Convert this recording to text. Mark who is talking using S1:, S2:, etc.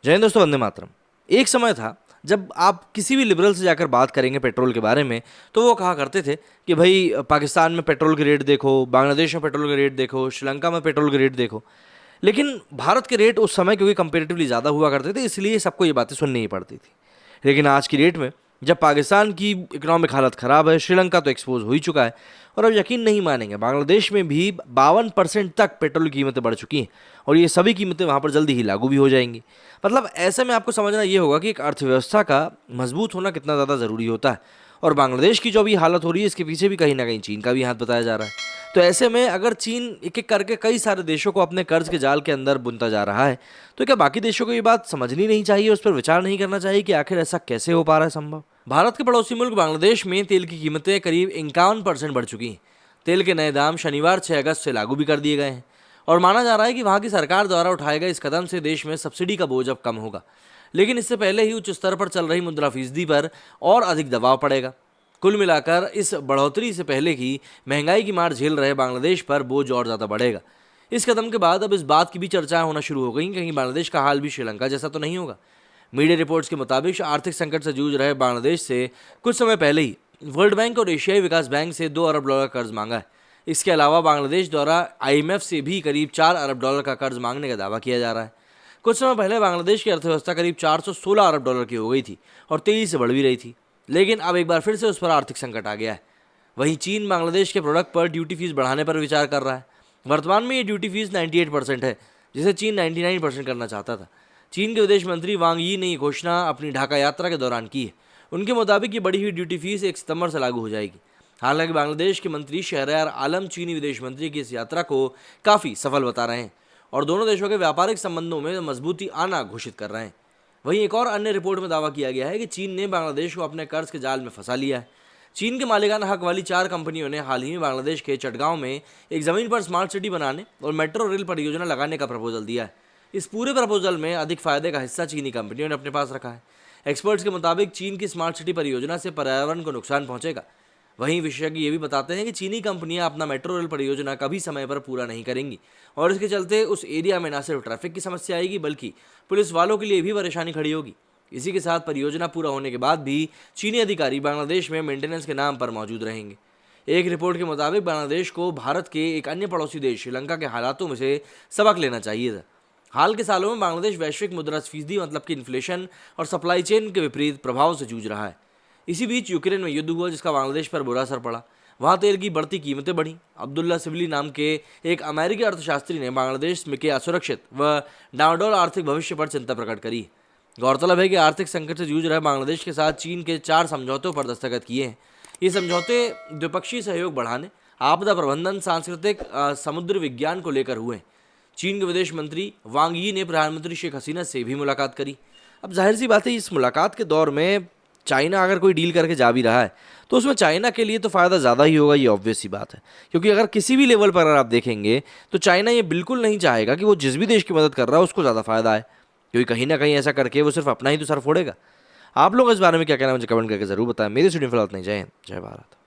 S1: जय हिंद दोस्तों, वंदे मातरम। एक समय था जब आप किसी भी लिबरल से जाकर बात करेंगे पेट्रोल के बारे में, तो वो कहा करते थे कि भाई पाकिस्तान में पेट्रोल के रेट देखो, बांग्लादेश में पेट्रोल के रेट देखो, श्रीलंका में पेट्रोल के रेट देखो। लेकिन भारत के रेट उस समय क्योंकि कंपेरेटिवली ज़्यादा हुआ करते थे, इसलिए सबको ये बातें सुननी ही पड़ती थी। लेकिन आज की डेट में जब पाकिस्तान की इकोनॉमिक हालत ख़राब है, श्रीलंका तो एक्सपोज हो ही चुका है, और अब यकीन नहीं मानेंगे, बांग्लादेश में भी 52% तक पेट्रोल की कीमतें बढ़ चुकी हैं, और ये सभी कीमतें वहाँ पर जल्दी ही लागू भी हो जाएंगी। मतलब ऐसे में आपको समझना ये होगा कि एक अर्थव्यवस्था का मजबूत होना कितना ज़्यादा ज़रूरी होता है। और बांग्लादेश की जो भी हालत हो रही है, इसके पीछे भी कहीं ना कहीं चीन का भी हाथ बताया जा रहा है। तो ऐसे में अगर चीन एक एक करके कई सारे देशों को अपने कर्ज के जाल के अंदर बुनता जा रहा है, तो क्या बाकी देशों को ये बात समझनी नहीं चाहिए, उस पर विचार नहीं करना चाहिए कि आखिर ऐसा कैसे हो पा रहा है संभव। भारत के पड़ोसी मुल्क बांग्लादेश में तेल की कीमतें करीब 51% बढ़ चुकी हैं। तेल के नए दाम शनिवार 6 अगस्त से लागू भी कर दिए गए हैं, और माना जा रहा है कि वहाँ की सरकार द्वारा उठाए गए इस कदम से देश में सब्सिडी का बोझ अब कम होगा। लेकिन इससे पहले ही उच्च स्तर पर चल रही मुद्राफीसदी पर और अधिक दबाव पड़ेगा। कुल मिलाकर इस बढ़ोतरी से पहले ही महंगाई की मार झेल रहे बांग्लादेश पर बोझ और ज़्यादा बढ़ेगा। इस कदम के बाद अब इस बात की भी चर्चाएं होना शुरू हो गई कि कहीं बांग्लादेश का हाल भी श्रीलंका जैसा तो नहीं होगा। मीडिया रिपोर्ट्स के मुताबिक आर्थिक संकट से जूझ रहे बांग्लादेश से कुछ समय पहले ही वर्ल्ड बैंक और एशियाई विकास बैंक से $2 अरब कर्ज मांगा है। इसके अलावा बांग्लादेश द्वारा IMF से भी करीब $4 अरब का कर्ज मांगने का दावा किया जा रहा है। कुछ समय पहले बांग्लादेश की अर्थव्यवस्था करीब $416 अरब की हो गई थी और तेजी से बढ़ भी रही थी, लेकिन अब एक बार फिर से उस पर आर्थिक संकट आ गया है। वहीं चीन बांग्लादेश के प्रोडक्ट पर ड्यूटी फीस बढ़ाने पर विचार कर रहा है। वर्तमान में ये ड्यूटी फीस 98% है, जिसे चीन 99% करना चाहता था। चीन के विदेश मंत्री वांग यी ने ये घोषणा अपनी ढाका यात्रा के दौरान की है। उनके मुताबिक ये बढ़ी हुई ड्यूटी फीस 1 सितंबर से लागू हो जाएगी। हालांकि बांग्लादेश के मंत्री शहरयार आलम चीनी विदेश मंत्री की इस यात्रा को काफ़ी सफल बता रहे हैं और दोनों देशों के व्यापारिक संबंधों में मजबूती आना घोषित कर रहे हैं। वहीं एक और अन्य रिपोर्ट में दावा किया गया है कि चीन ने बांग्लादेश को अपने कर्ज के जाल में फंसा लिया है। चीन के मालिकाना हक वाली 4 कंपनियों ने हाल ही में बांग्लादेश के चटगांव में एक ज़मीन पर स्मार्ट सिटी बनाने और मेट्रो रेल परियोजना लगाने का प्रपोजल दिया है। इस पूरे प्रपोजल में अधिक फायदे का हिस्सा चीनी कंपनियों ने अपने पास रखा है। एक्सपर्ट्स के मुताबिक चीन की स्मार्ट सिटी परियोजना से पर्यावरण को नुकसान पहुंचेगा। वहीं विशेषज्ञ ये भी बताते हैं कि चीनी कंपनियां अपना मेट्रो रेल परियोजना कभी समय पर पूरा नहीं करेंगी, और इसके चलते उस एरिया में न सिर्फ ट्रैफिक की समस्या आएगी, बल्कि पुलिस वालों के लिए भी परेशानी खड़ी होगी। इसी के साथ परियोजना पूरा होने के बाद भी चीनी अधिकारी बांग्लादेश में मेंटेनेंस के नाम पर मौजूद रहेंगे। एक रिपोर्ट के मुताबिक बांग्लादेश को भारत के एक अन्य पड़ोसी देश श्रीलंका के हालातों में से सबक लेना चाहिए था। हाल के सालों में बांग्लादेश वैश्विक मुद्रास्फीति मतलब कि इन्फ्लेशन और सप्लाई चेन के विपरीत प्रभाव से जूझ रहा है। इसी बीच यूक्रेन में युद्ध हुआ, जिसका बांग्लादेश पर बुरा असर पड़ा। वहाँ तेल की बढ़ती कीमतें बढ़ी। अब्दुल्ला सिबली नाम के एक अमेरिकी अर्थशास्त्री ने बांग्लादेश में के असुरक्षित व डावाडोल आर्थिक भविष्य पर चिंता प्रकट करी। गौरतलब है कि आर्थिक संकट से जूझ रहे बांग्लादेश के साथ चीन के 4 समझौतों पर दस्तखत किए हैं। ये समझौते द्विपक्षीय सहयोग बढ़ाने, आपदा प्रबंधन, सांस्कृतिक समुद्र विज्ञान को लेकर हुए हैं। चीन के विदेश मंत्री वांग यी ने प्रधानमंत्री शेख हसीना से भी मुलाकात करी। अब जाहिर सी बात है, इस मुलाकात के दौर में चाइना अगर कोई डील करके जा भी रहा है, तो उसमें चाइना के लिए तो फ़ायदा ज़्यादा ही होगा, ये ऑब्वियस सी बात है। क्योंकि अगर किसी भी लेवल पर अगर आप देखेंगे, तो चाइना ये बिल्कुल नहीं चाहेगा कि वो जिस भी देश की मदद कर रहा है उसको ज़्यादा फायदा आए, क्योंकि कहीं ना कहीं ऐसा करके वो सिर्फ अपना ही तो सर फोड़ेगा। आप लोग इस बारे में क्या कहना है, मुझे कमेंट करके ज़रूर बताएं। मेरी स्टूडियो फिलहाल नहीं। जय हिंद, जय भारत।